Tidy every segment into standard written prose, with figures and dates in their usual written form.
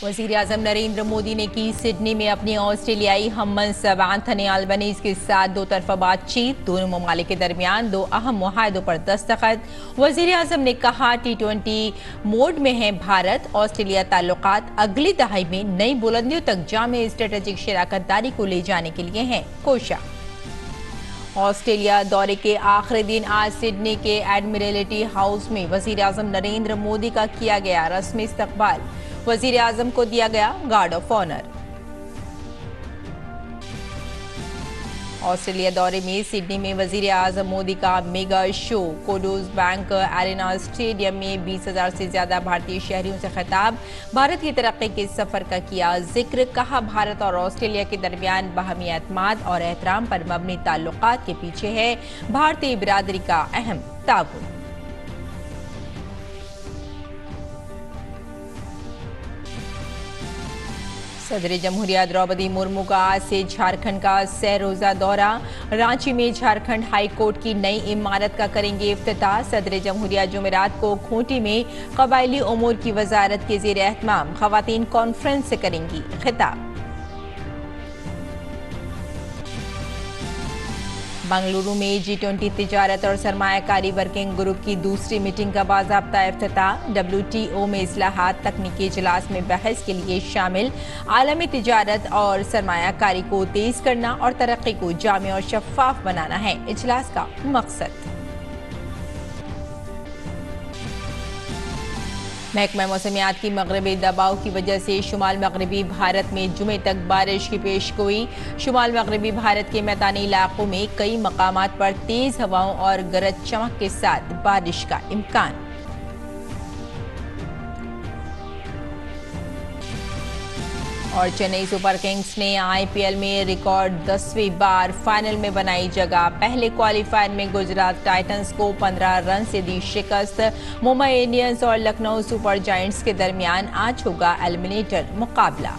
वज़ीर-ए-आज़म नरेंद्र मोदी ने की सिडनी में अपनी ऑस्ट्रेलियाई हम-मनसब एंथनी अल्बनीज़ के साथ दो तरफा बातचीत। दोनों ममालिक के दरमियान दो अहम मुआहदों पर दस्तखत। वज़ीर-ए-आज़म ने कहा T20 मोड में है भारत ऑस्ट्रेलिया ताल्लुकात अगली दहाई में नई बुलंदियों तक जामे स्ट्रेटेजिक शराकतदारी को ले जाने के लिए हैं कोशा। ऑस्ट्रेलिया दौरे के आखिरी दिन आज सिडनी के एडमिरल्टी हाउस में वज़ीर-ए-आज़म नरेंद्र मोदी का किया गया रस्मी इस्तकबाल। वज़ीर-ए-आज़म को दिया गया गार्ड ऑफ ऑनर। ऑस्ट्रेलिया दौरे में सिडनी में वज़ीर-ए-आज़म मोदी का mega show. Qudos Bank Arena stadium में 20,000 से ज्यादा भारतीय शहरियों से खिताब। भारत की तरक्की के सफर का किया जिक्र। कहा भारत और ऑस्ट्रेलिया के दरमियान बाहमी एतमाद और एहतराम पर मबनी ताल्लुकात के पीछे है भारतीय बिरादरी का अहम ताउन। सदर जमहूरिया द्रौपदी मुर्मू का आज से झारखंड का सह रोजा दौरा। रांची में झारखंड हाई कोर्ट की नई इमारत का करेंगे इफ्तिताह। सदर जमहूरिया जुमेरात को खूंटी में कबायली उमूर की वजारत के ज़ेर एहतमाम खवातीन कॉन्फ्रेंस से करेंगी खिताब। बेंगलुरु में G20 तिजारत और सरमायाकारी वर्किंग ग्रुप की दूसरी मीटिंग का बाज़ाब्ता इफ्तिताह। WTO में इस्लाहात तकनीकी इजलास में बहस के लिए शामिल। आलमी तिजारत और सरमायाकारी को तेज करना और तरक्की को जामे और शफाफ बनाना है इजलास का मकसद। महकमा मौसमियात की मगरबी दबाव की वजह से शुमाल मगरबी भारत में जुमे तक बारिश की पेशगोई। शुमाल मगरबी भारत के मैदानी इलाकों में कई मकामात पर तेज हवाओं और गरज चमक के साथ बारिश का इम्कान। और चेन्नई सुपर किंग्स ने IPL में रिकॉर्ड 10वीं बार फाइनल में बनाई जगह। पहले क्वालिफायर में गुजरात टाइटंस को 15 रन से दी शिकस्त। मुंबई इंडियंस और लखनऊ सुपर जायंट्स के दरमियान आज होगा एलिमिनेटर मुकाबला।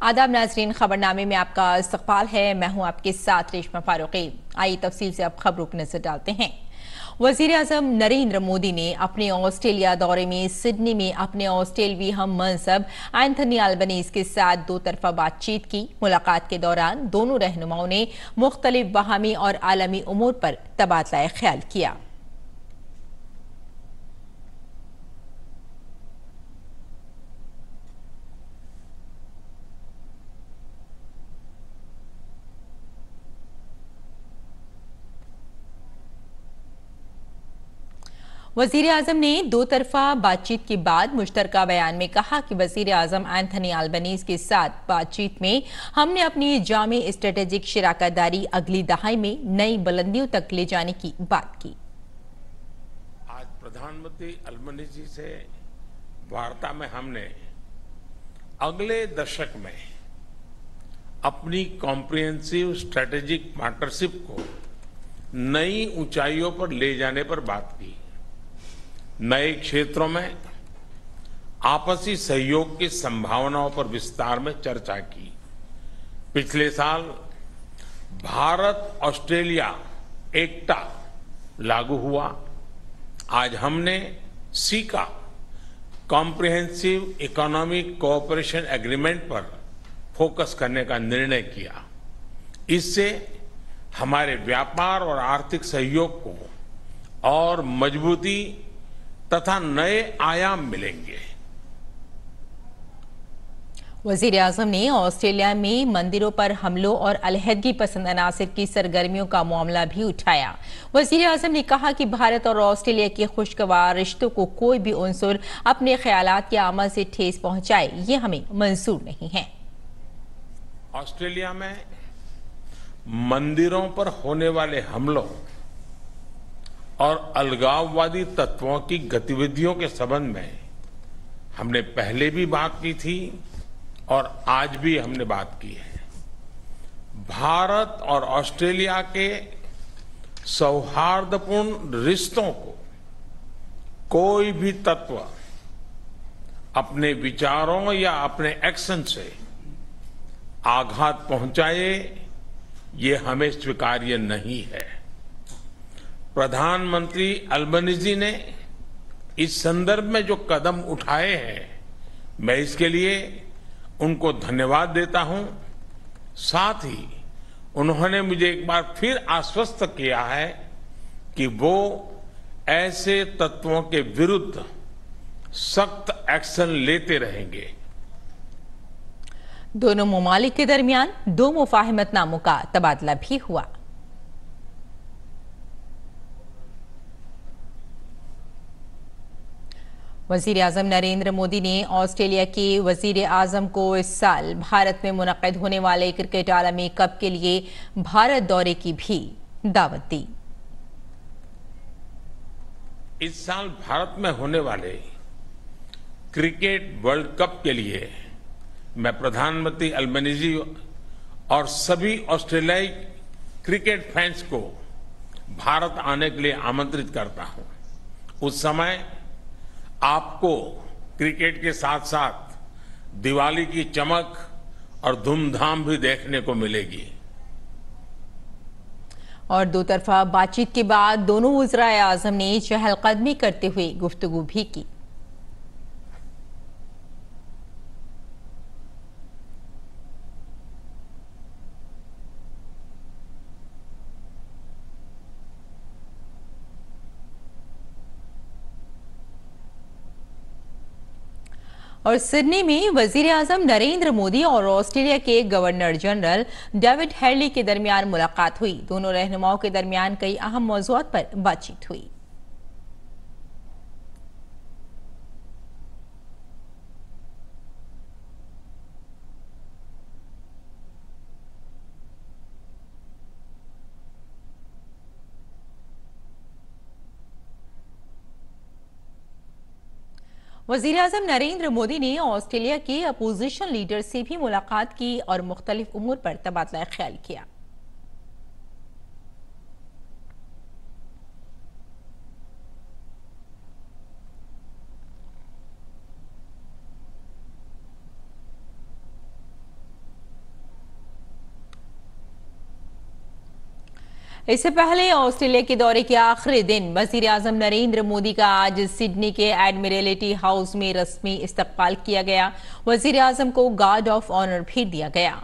आदाब नाजरीन, खबरनामे में आपका इस्तकबाल है। मैं हूं आपके साथ रेशमा फारूकी। आइए तफसील से अब खबरों की नजर डालते हैं। वज़ीर-ए-आज़म नरेंद्र मोदी ने अपने ऑस्ट्रेलिया दौरे में सिडनी में अपने ऑस्ट्रेलवी हम मनसब एंथनी अल्बनीज़ के साथ दो तरफा बातचीत की। मुलाकात के दौरान दोनों रहनुमाओं ने मुख्तलिफ बाहमी और आलमी उमूर पर तबादला ख्याल किया। वज़ीर-ए-आज़म ने दो तरफा बातचीत के बाद मुश्तरका बयान में कहा कि वज़ीर-ए-आज़म एंथनी अल्बनीज़ के साथ बातचीत में हमने अपनी जामे स्ट्रेटेजिक शराकतदारी अगली दहाई में नई बुलंदियों तक ले जाने की बात की। आज प्रधानमंत्री अल्बनीज़ जी से वार्ता में हमने अगले दशक में अपनी कॉम्प्रिहेंसिव स्ट्रेटेजिक पार्टनरशिप को नई ऊंचाइयों पर ले जाने पर बात की। नए क्षेत्रों में आपसी सहयोग की संभावनाओं पर विस्तार में चर्चा की। पिछले साल भारत ऑस्ट्रेलिया एकटा लागू हुआ। आज हमने caeca comprehensive economic cooperation agreement पर फोकस करने का निर्णय किया। इससे हमारे व्यापार और आर्थिक सहयोग को और मजबूती तथा नए आयाम मिलेंगे। वज़ीर-ए-आज़म ने ऑस्ट्रेलिया में मंदिरों पर हमलों और अलहदगी पसंद अनासिर की सरगर्मियों का मामला भी उठाया। वज़ीर-ए-आज़म ने कहा कि भारत और ऑस्ट्रेलिया के खुशगवार रिश्तों को कोई भी उनसुर अपने ख्यालात के अमल से ठेस पहुंचाए, ये हमें मंजूर नहीं है। ऑस्ट्रेलिया में मंदिरों पर होने वाले हमलों और अलगाववादी तत्वों की गतिविधियों के संबंध में हमने पहले भी बात की थी और आज भी हमने बात की है। भारत और ऑस्ट्रेलिया के सौहार्दपूर्ण रिश्तों को कोई भी तत्व अपने विचारों या अपने एक्शन से आघात पहुंचाए, ये हमें स्वीकार्य नहीं है। प्रधानमंत्री अल्बनीजी ने इस संदर्भ में जो कदम उठाए हैं, मैं इसके लिए उनको धन्यवाद देता हूं। साथ ही उन्होंने मुझे एक बार फिर आश्वस्त किया है कि वो ऐसे तत्वों के विरुद्ध सख्त एक्शन लेते रहेंगे। दोनों ममालिक के दरमियान 2 मुफाहिमतनामों का तबादला भी हुआ। वजीर आजम नरेंद्र मोदी ने ऑस्ट्रेलिया के वजीर आजम को इस साल भारत में मुनक्किद होने वाले क्रिकेट आलमी कप के लिए भारत दौरे की भी दावत दी। इस साल भारत में होने वाले क्रिकेट वर्ल्ड कप के लिए मैं प्रधानमंत्री अल्बनीजी और सभी ऑस्ट्रेलियाई क्रिकेट फैंस को भारत आने के लिए आमंत्रित करता हूं। उस समय आपको क्रिकेट के साथ साथ दिवाली की चमक और धूमधाम भी देखने को मिलेगी। और दो तरफा बातचीत के बाद दोनों वज़राए आज़म ने चहलकदमी करते हुए गुफ्तगू भी की। और सिडनी में वजीर आजम नरेंद्र मोदी और ऑस्ट्रेलिया के गवर्नर जनरल डेविड हेडली के दरमियान मुलाकात हुई। दोनों रहनुमाओं के दरमियान कई अहम मौज़ूआत पर बातचीत हुई। वज़ीर आज़म नरेंद्र मोदी ने ऑस्ट्रेलिया के अपोजिशन लीडर से भी मुलाकात की और मुख्तलिफ उमूर पर तबादला ख्याल किया। इससे पहले ऑस्ट्रेलिया के दौरे के आखिरी दिन वज़ीर आज़म नरेंद्र मोदी का आज सिडनी के एडमिरल्टी हाउस में रस्मी इस्तकबाल किया गया। वज़ीर आज़म को गार्ड ऑफ ऑनर भी दिया गया।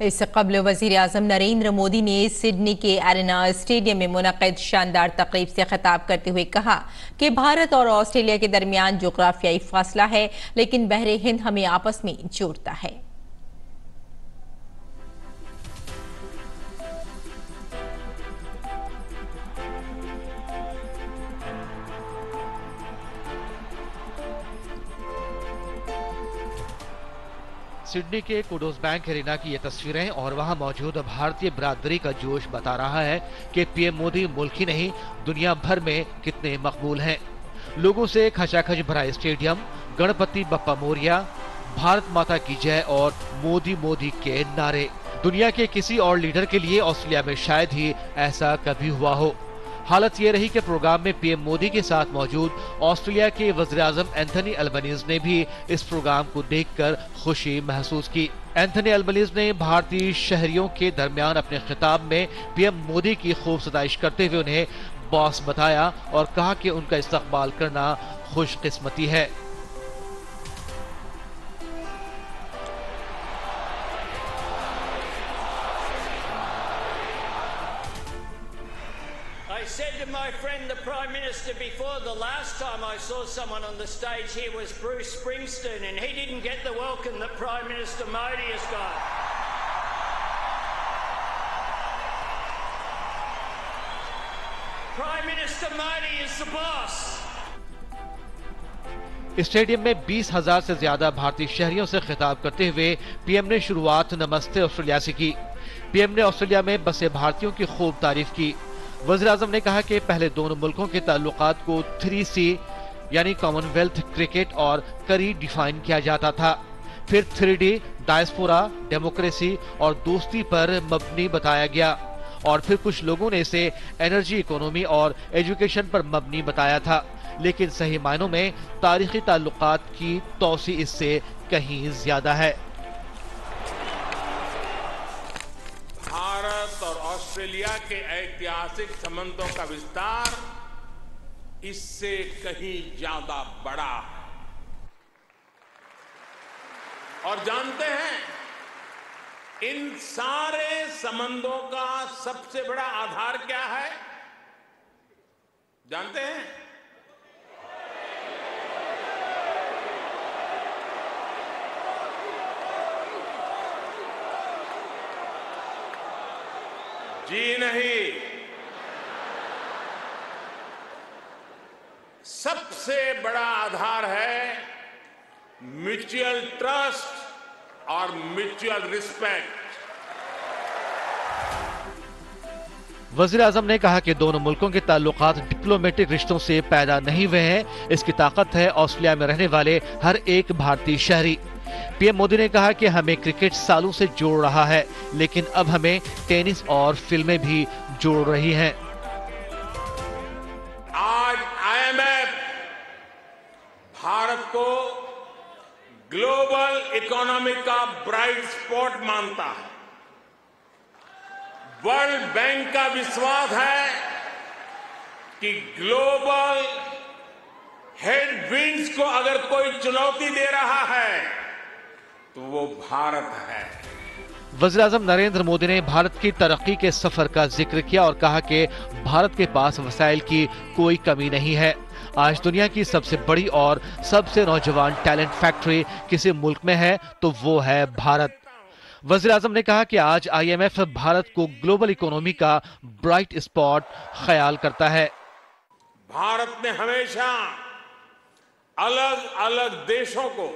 इससे कबल वज़ीर आज़म नरेंद्र मोदी ने सिडनी के एरेना स्टेडियम में मुनक़िद शानदार तकरीब से खिताब करते हुए कहा कि भारत और ऑस्ट्रेलिया के दरमियान जोग्राफियाई फासला है, लेकिन बहरे हिंद हमें आपस में जोड़ता है। सिडनी के कुडोज बैंक एरिना की ये तस्वीरें और वहां मौजूद भारतीय बिरादरी का जोश बता रहा है कि पीएम मोदी मुल्क ही नहीं दुनिया भर में कितने मकबूल हैं। लोगों से खचाखच भरा स्टेडियम, गणपति बप्पा मोरिया, भारत माता की जय और मोदी मोदी के नारे। दुनिया के किसी और लीडर के लिए ऑस्ट्रेलिया में शायद ही ऐसा कभी हुआ हो। हालत ये रही कि प्रोग्राम में पीएम मोदी के साथ मौजूद ऑस्ट्रेलिया के वज़ीर-ए-आज़म एंथनी अल्बनीज़ ने भी इस प्रोग्राम को देखकर खुशी महसूस की। एंथनी अल्बनीज़ ने भारतीय शहरियों के दरमियान अपने खिताब में पीएम मोदी की खूब सताइश करते हुए उन्हें बॉस बताया और कहा कि उनका इस्तकबाल करना खुशकिस्मती है। I said to my friend, the Prime Minister, before the last time I saw someone on the stage here was Bruce Springsteen, and he didn't get the welcome that Prime Minister Modi has got. Prime Minister Modi is the boss. Stadium में 20,000 से ज्यादा भारतीय शहरियों से खिताब करते हुए PM ने शुरुआत नमस्ते ऑस्ट्रेलिया से की। पीएम ने ऑस्ट्रेलिया में बसे भारतीयों की खूब तारीफ की। वज़ीर-ए-आज़म ने कहा कि पहले दोनों मुल्कों के ताल्लुकात को 3C यानी कॉमनवेल्थ, क्रिकेट और करी डिफाइन किया जाता था। फिर 3D डायस्पोरा, डेमोक्रेसी और दोस्ती पर मबनी बताया गया और फिर कुछ लोगों ने इसे एनर्जी इकोनॉमी और एजुकेशन पर मबनी बताया था, लेकिन सही मायनों में तारीखी ताल्लुकात की तौसी इससे कहीं ज्यादा है। भारत और ऑस्ट्रेलिया के ऐतिहासिक संबंधों का विस्तार इससे कहीं ज्यादा बड़ा है। और जानते हैं, इन सारे संबंधों का सबसे बड़ा आधार क्या है? जानते हैं? जी नहीं, सबसे बड़ा आधार है म्यूचुअल ट्रस्ट और म्यूचुअल रिस्पेक्ट। वज़ीर-ए-आज़म ने कहा कि दोनों मुल्कों के ताल्लुकात डिप्लोमेटिक रिश्तों से पैदा नहीं हुए हैं, इसकी ताकत है ऑस्ट्रेलिया में रहने वाले हर एक भारतीय शहरी। पीएम मोदी ने कहा कि हमें क्रिकेट सालों से जोड़ रहा है, लेकिन अब हमें टेनिस और फिल्में भी जोड़ रही हैं। आज IMF भारत को ग्लोबल इकोनॉमी का ब्राइट स्पॉट मानता है। वर्ल्ड बैंक का विश्वास है कि ग्लोबल हेडविंड्स को अगर कोई चुनौती दे रहा है तो वो भारत है। वज़ीर-ए-आज़म नरेंद्र मोदी ने भारत की तरक्की के सफर का जिक्र किया और कहा कि भारत के पास वसाइल की कोई कमी नहीं है। आज दुनिया की सबसे बड़ी और सबसे नौजवान टैलेंट फैक्ट्री किसी मुल्क में है तो वो है भारत। वज़ीर-ए-आज़म ने कहा कि आज IMF भारत को ग्लोबल इकोनॉमी का ब्राइट स्पॉट ख्याल करता है। भारत ने हमेशा अलग अलग देशों को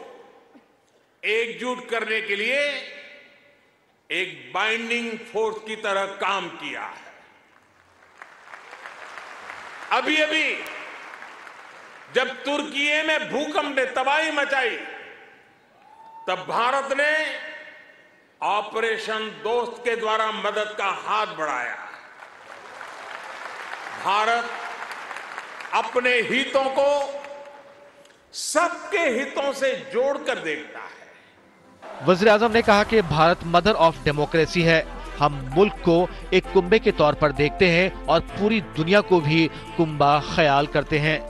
एकजुट करने के लिए एक बाइंडिंग फोर्स की तरह काम किया है। अभी अभी जब तुर्की में भूकंप ने तबाही मचाई, तब भारत ने ऑपरेशन दोस्त के द्वारा मदद का हाथ बढ़ाया। भारत अपने हितों को सबके हितों से जोड़कर देखता है। वज़ीर-ए-आज़म ने कहा कि भारत मदर ऑफ डेमोक्रेसी है। हम मुल्क को एक कुंबे के तौर पर देखते हैं और पूरी दुनिया को भी कुंबा ख्याल करते हैं।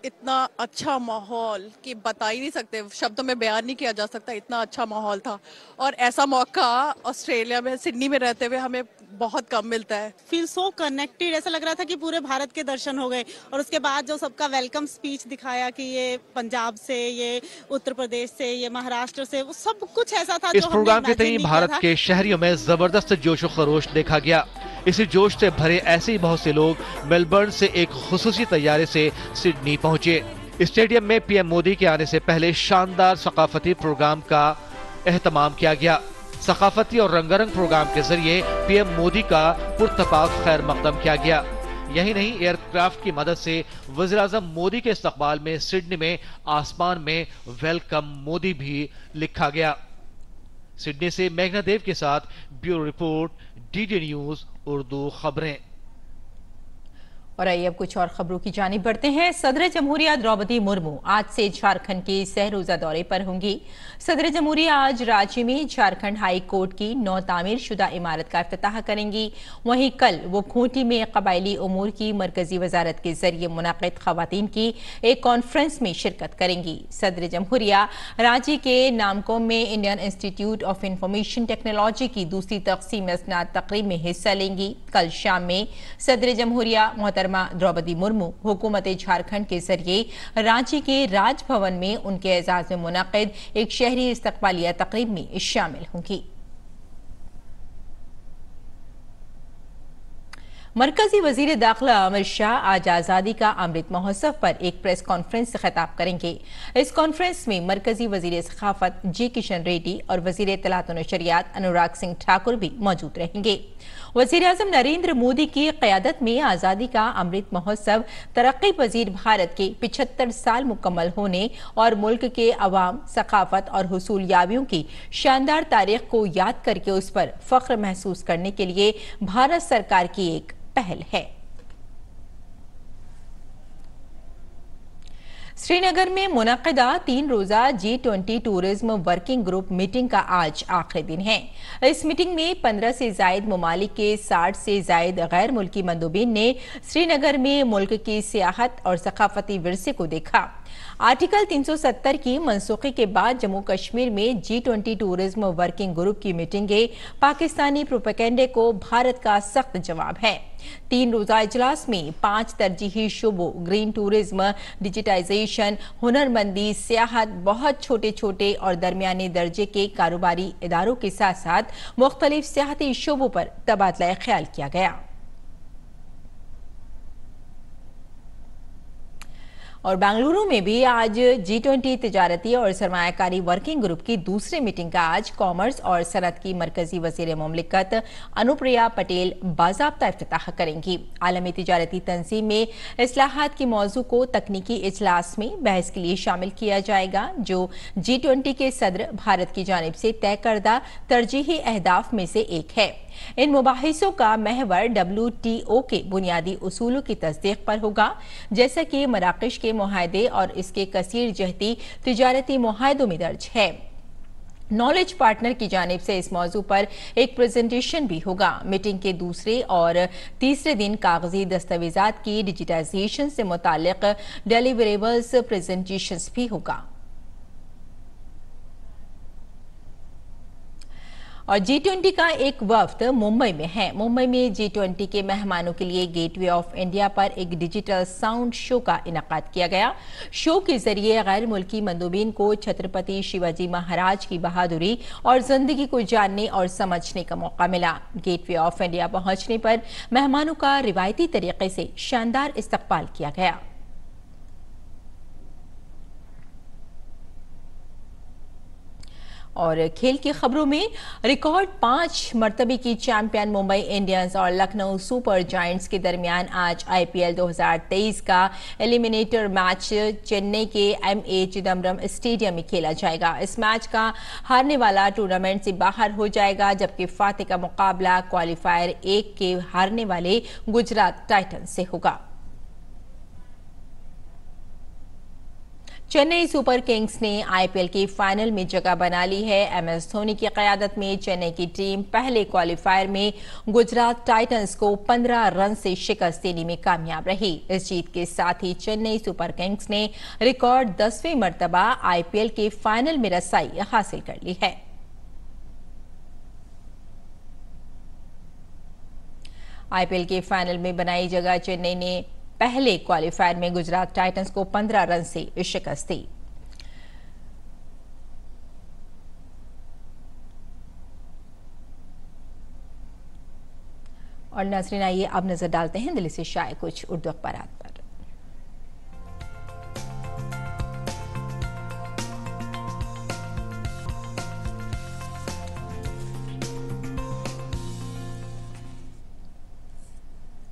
इतना अच्छा माहौल कि बता ही नहीं सकते, शब्दों में बयान नहीं किया जा सकता, इतना अच्छा माहौल था। और ऐसा मौका ऑस्ट्रेलिया में, सिडनी में रहते हुए हमें बहुत कम मिलता है। फील सो कनेक्टेड, ऐसा लग रहा था कि पूरे भारत के दर्शन हो गए। और उसके बाद जो सबका वेलकम स्पीच दिखाया कि ये पंजाब से, ये उत्तर प्रदेश से, ये महाराष्ट्र से, वो सब कुछ ऐसा था। इस प्रोग्राम के तहत भारत के शहरियों में जबरदस्त जोश खरोश देखा गया। इसी जोश से भरे ऐसे ही बहुत से लोग मेलबर्न से एक खुसूसी तैयारे से सिडनी पहुंचे। स्टेडियम में पीएम मोदी के आने से पहले शानदार सकाफती प्रोग्राम का एहतमाम किया गया। सकाफती और रंगारंग प्रोग्राम के जरिए पीएम मोदी का पुरतपाक खैर मकदम किया गया। यही नहीं, एयरक्राफ्ट की मदद से वज़ीर-ए-आज़म मोदी के इस्तकबाल में सिडनी में आसमान में वेलकम मोदी भी लिखा गया। सिडनी से मेघना देव के साथ bureau report, DD news Urdu खबरें। और आइए अब कुछ और खबरों की जानिब बढ़ते हैं। सदर जमहूरिया द्रौपदी मुर्मू आज से झारखंड के सहरोजा दौरे पर होंगी। सदर जमहूरिया आज रांची में झारखंड हाई कोर्ट की नौ तामीर शुदा इमारत का इफ्तिताह करेंगी। वहीं कल वो खूंटी में कबायली उमूर की मरकजी वजारत के जरिए मुनाकिद खवातीन की एक कॉन्फ्रेंस में शिरकत करेंगी। सदर जमहूरिया रांची के नामकोम में Indian institute of information technology की दूसरी तकसीम इसनाद तकरीब में हिस्सा लेंगी। कल शाम में सदर जमहूरिया मोहतरमा द्रौपदी मुर्मू हुकूमत झारखंड के जरिए रांची के राजभवन में उनके एजाज में मुनाकिद एक शहरी इस्तकबालिया तकरीब में शामिल होंगी। मरकजी वजीर दाखिला अमित शाह आज आजादी का अमृत महोत्सव पर एक प्रेस कॉन्फ्रेंस से खिताब करेंगे। इस कॉन्फ्रेंस में मरकजी वजीर सखाफत जी किशन रेड्डी और वजीर इत्तलात और नशरियात अनुराग सिंह ठाकुर भी मौजूद रहेंगे। वजीर आजम नरेंद्र मोदी की क़यादत में आजादी का अमृत महोत्सव तरक्की पजीर भारत के 75 साल मुकम्मल होने और मुल्क के अवाम, सखाफत और हुसूलियाबियों की शानदार तारीख को याद करके उस पर फख्र महसूस करने के लिए भारत सरकार की एक पहल है। श्रीनगर में मुनक़िदा 3 रोजा G20 tourism working group meeting का आज आखिरी दिन है। इस मीटिंग में 15 से जायद ममालिक के 60 से जायद गैर मुल्की मंदूबीन ने श्रीनगर में मुल्क की सियाहत और सकाफती विरसे को देखा। आर्टिकल 370 की मनसूखी के बाद जम्मू कश्मीर में G20 टूरिज्म वर्किंग ग्रुप की मीटिंगें पाकिस्तानी प्रोपेगेंडे को भारत का सख्त जवाब है। 3 रोजा इजलास में 5 तरजीही शोबों ग्रीन टूरिज्म, डिजिटाइजेशन, हुनरमंदी, सियाहत, बहुत छोटे छोटे और दरमियाने दर्जे के कारोबारी इदारों के साथ साथ मुख्तलिफ सियाहती शोबों पर तबादला ख्याल किया गया। और बेंगलुरु में भी आज G20 तिजारती और सरमायाकारी वर्किंग ग्रुप की दूसरी मीटिंग का आज कॉमर्स और सनत की मरकजी वजीर मुमलिकत अनुप्रिया पटेल बाज़ाब्ता इफ्तिताह करेंगी। आलमी तिजारती तंजीम में इस्लाहात की मौजू को तकनीकी इजलास में बहस के लिए शामिल किया जाएगा, जो G20 के सदर भारत की जानिब से तय करदा तरजीही अहदाफ में से एक है। इन मुबाहिसों का महवर WTO के बुनियादी उसूलों की तस्दीक पर होगा, जैसा कि मराकश के मुआहदे और इसके कसीर जहती तिजारती मुआहदों में दर्ज है। नॉलेज पार्टनर की जानिब से इस मौजू पर एक प्रेजेंटेशन भी होगा। मीटिंग के दूसरे और तीसरे दिन कागजी दस्तावेजात की डिजिटाइजेशन से मुताल्लिक डिलीवरेबल्स प्रेजेंटेशन भी होगा। और G20 का एक वफ्द मुंबई में है। मुंबई में G20 के मेहमानों के लिए गेटवे ऑफ इंडिया पर एक डिजिटल साउंड शो का इनेकाद किया गया। शो के जरिए गैर मुल्की मंदूबीन को छत्रपति शिवाजी महाराज की बहादुरी और जिंदगी को जानने और समझने का मौका मिला। गेटवे ऑफ इंडिया पहुंचने पर मेहमानों का रिवायती तरीके से शानदार इस्तकबाल किया गया। और खेल की खबरों में रिकॉर्ड 5 मरतबे की चैंपियन मुंबई इंडियंस और लखनऊ सुपर जायंट्स के दरमियान आज IPL 2023 का एलिमिनेटर मैच चेन्नई के MA चिदम्बरम स्टेडियम में खेला जाएगा। इस मैच का हारने वाला टूर्नामेंट से बाहर हो जाएगा, जबकि फातेह का मुकाबला क्वालिफायर 1 के हारने वाले गुजरात टाइटंस से होगा। चेन्नई सुपर किंग्स ने IPL के फाइनल में जगह बना ली है। MS धोनी की क़यादत में चेन्नई की टीम पहले क्वालिफायर में गुजरात टाइटंस को 15 रन से शिकस्त देने में कामयाब रही। इस जीत के साथ ही चेन्नई सुपर किंग्स ने रिकॉर्ड 10वीं मरतबा IPL के फाइनल में रसाई हासिल कर ली है। IPL के फाइनल में बनाई जगह चेन्नई ने पहले क्वालिफायर में गुजरात टाइटंस को 15 रन से शिकस्त दी। और नाज़रीन, आइए अब नजर डालते हैं दिल्ली से शाये कुछ उर्दू अखबारात पर।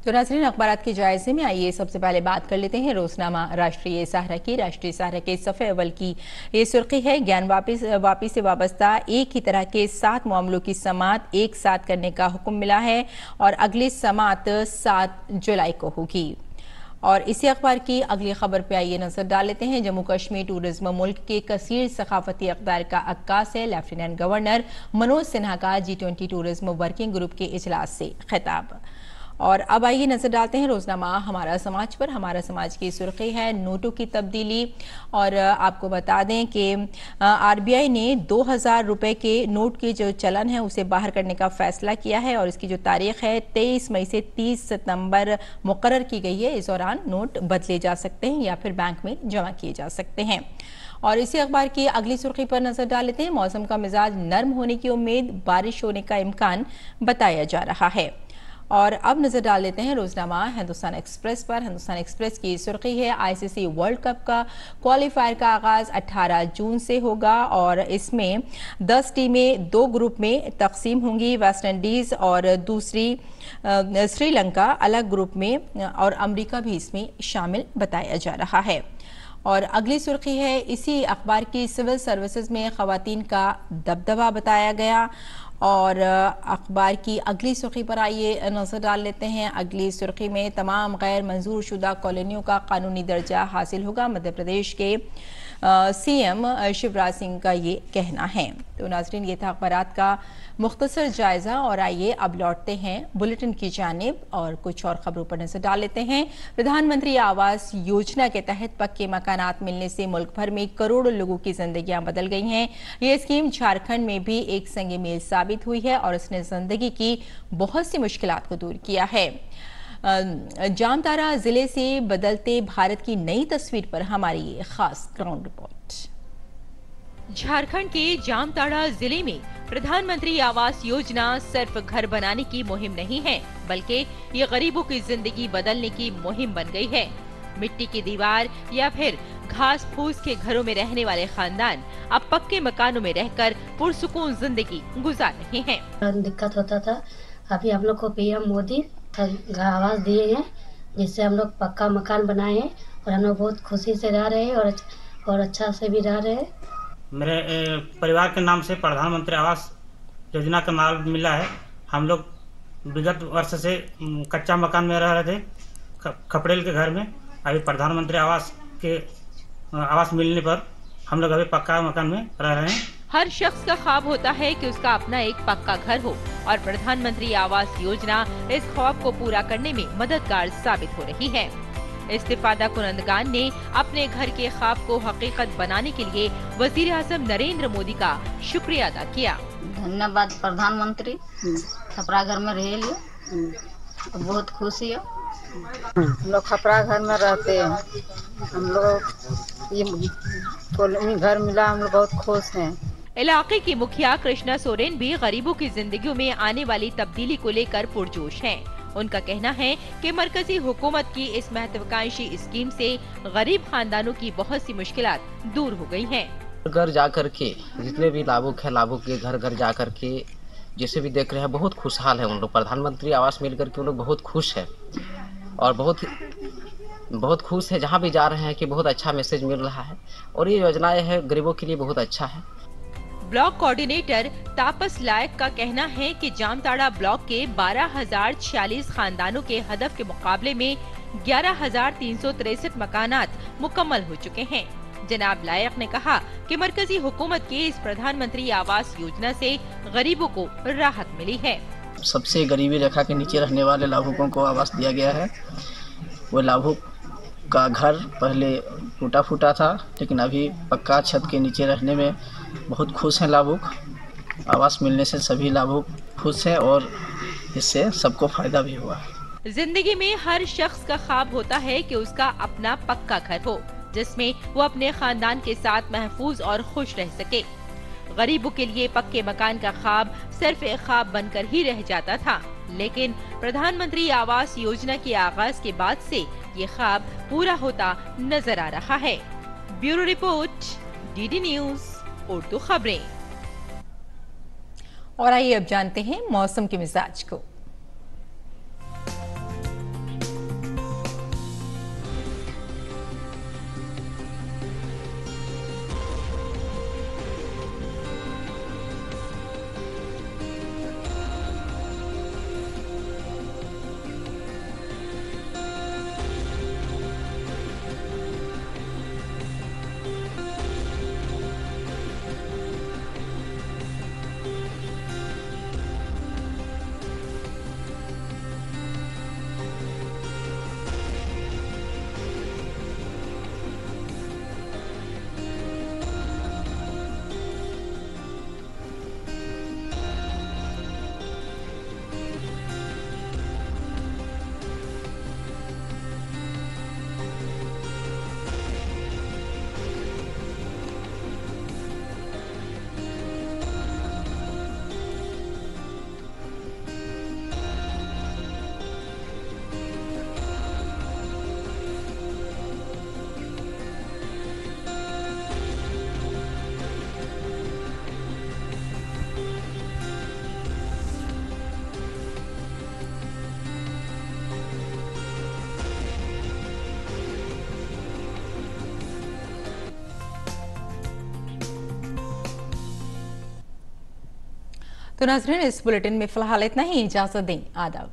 तो नाज़रीन, अखबारात के जायजे में आइए सबसे पहले बात कर लेते हैं रोजनामा राष्ट्रीय सहारा की। राष्ट्रीय सहारा के सफ़े अव्वल की ये सुर्खी है, ज्ञान वापी से वाबस्ता एक ही तरह के 7 मामलों की समाअत एक साथ करने का हुक्म मिला है और अगली समाअत 7 जुलाई को होगी। और इसी अखबार की अगली खबर पे आइए नजर डाल लेते हैं। जम्मू कश्मीर टूरिज्म मुल्क के कसीर सकाफती अक़दार का अक्कास है। लेफ्टिनेंट गवर्नर मनोज सिन्हा का G20 टूरिज्म वर्किंग ग्रुप के इजलास से खिताब। और अब आइए नजर डालते हैं रोजनामा हमारा समाज पर। हमारा समाज की सुर्खी है नोटों की तब्दीली। और आपको बता दें कि RBI ने 2000 रुपए के नोट की जो चलन है उसे बाहर करने का फैसला किया है और इसकी जो तारीख है 23 मई से 30 सितंबर मुकर्रर की गई है। इस दौरान नोट बदले जा सकते हैं या फिर बैंक में जमा किए जा सकते हैं। और इसी अखबार की अगली सुर्खी पर नजर डाल लेते हैं। मौसम का मिजाज नर्म होने की उम्मीद, बारिश होने का इम्कान बताया जा रहा है। और अब नजर डाल लेते हैं रोजनामा हिंदुस्तान एक्सप्रेस पर। हिंदुस्तान एक्सप्रेस की सुर्खी है ICC वर्ल्ड कप का क्वालिफायर का आगाज 18 जून से होगा और इसमें 10 टीमें 2 ग्रुप में तकसीम होंगी। वेस्ट इंडीज और दूसरी श्रीलंका अलग ग्रुप में और अमेरिका भी इसमें शामिल बताया जा रहा है। और अगली सुर्खी है इसी अखबार की सिविल सर्विसेज में खवातीन का दबदबा बताया गया। और अखबार की अगली सुर्खी पर आइए नजर डाल लेते हैं। अगली सुर्खी में तमाम गैर मंजूर शुदा कॉलोनियों का कानूनी दर्जा हासिल होगा। मध्य प्रदेश के CM शिवराज सिंह का ये कहना है। तो नाज़रीन ये था अखबारात का मुख्तसर जायजा और आइए अब लौटते हैं बुलेटिन की जानिब और कुछ और खबरों पर नजर डाल लेते हैं। प्रधानमंत्री आवास योजना के तहत पक्के मकानात मिलने से मुल्क भर में करोड़ों लोगों की जिंदगियां बदल गई हैं। ये स्कीम झारखंड में भी एक संग मील साबित हुई है और इसने जिंदगी की बहुत सी मुश्किलात को दूर किया है। जामताड़ा जिले से बदलते भारत की नई तस्वीर पर हमारी ये खास ग्राउंड रिपोर्ट। झारखंड के जामताड़ा जिले में प्रधानमंत्री आवास योजना सिर्फ घर बनाने की मुहिम नहीं है, बल्कि ये गरीबों की जिंदगी बदलने की मुहिम बन गई है। मिट्टी की दीवार या फिर घास फूस के घरों में रहने वाले खानदान अब पक्के मकानों में रहकर पुरसुकून जिंदगी गुजार रहे हैं। दिक्कत होता था, अभी हम लोग को PM मोदी आवास दिए हैं जिससे हम लोग पक्का मकान बनाए हैं और हम लोग बहुत खुशी से रह रहे हैं और अच्छा से भी रह रहे हैं। मेरे परिवार के नाम से प्रधानमंत्री आवास योजना का लाभ मिला है। हम लोग विगत वर्ष से कच्चा मकान में रह रहे थे, खपड़ेल के घर में। अभी प्रधानमंत्री आवास मिलने पर हम लोग अभी पक्का मकान में रह रहे हैं। हर शख्स का ख्वाब होता है कि उसका अपना एक पक्का घर हो और प्रधानमंत्री आवास योजना इस ख्वाब को पूरा करने में मददगार साबित हो रही है। इस्तिफादा कुनंदगान ने अपने घर के ख्वाब को हकीकत बनाने के लिए वजीर आजम नरेंद्र मोदी का शुक्रिया अदा किया। धन्यवाद प्रधानमंत्री, खपरा घर में रह लिए बहुत खुशी है। हम लोग खपरा घर में रहते हैं, हम लोग ये कॉलोनी घर मिला, हम लोग बहुत खुश हैं। इलाके की मुखिया कृष्णा सोरेन भी गरीबों की जिंदगियों में आने वाली तब्दीली को लेकर पुरजोश हैं। उनका कहना है कि मरकजी हुकूमत की इस महत्वाकांक्षी स्कीम से गरीब खानदानों की बहुत सी मुश्किलात दूर हो गई हैं। घर जा कर के जितने भी लाभुक है, लाभुक के घर घर जा कर के जैसे भी देख रहे हैं बहुत खुशहाल है उन लोग। प्रधानमंत्री आवास मिल करके उन लोग बहुत खुश है और बहुत खुश है। जहाँ भी जा रहे हैं कि बहुत अच्छा मैसेज मिल रहा है और ये योजनाएं है गरीबों के लिए बहुत अच्छा है। ब्लॉक कोऑर्डिनेटर तापस लायक का कहना है कि जामताड़ा ब्लॉक के 12,046 खानदानों के हदफ के मुकाबले में 11,363 मकानात मुकम्मल हो चुके हैं। जनाब लायक ने कहा कि मरकजी हुकूमत की इस प्रधानमंत्री आवास योजना से गरीबों को राहत मिली है। सबसे गरीबी रेखा के नीचे रहने वाले लाभुकों को आवास दिया गया है। वो लाभुक का घर पहले टूटा फूटा था, लेकिन अभी पक्का छत के नीचे रहने में बहुत खुश हैं लाभुक। आवास मिलने से सभी लाभुक खुश हैं और इससे सबको फायदा भी हुआ। जिंदगी में हर शख्स का ख्वाब होता है कि उसका अपना पक्का घर हो, जिसमें वो अपने खानदान के साथ महफूज और खुश रह सके। गरीबों के लिए पक्के मकान का ख्वाब सिर्फ एक ख्वाब बनकर ही रह जाता था, लेकिन प्रधानमंत्री आवास योजना के आगाज के बाद से ये ख्वाब पूरा होता नजर आ रहा है। Bureau report, DD news Urdu खबरें। और आइए अब जानते हैं मौसम के मिजाज को। तो नाज़रीन, इस बुलेटिन में फिलहाल इतना ही। इजाजत दें। आदाब।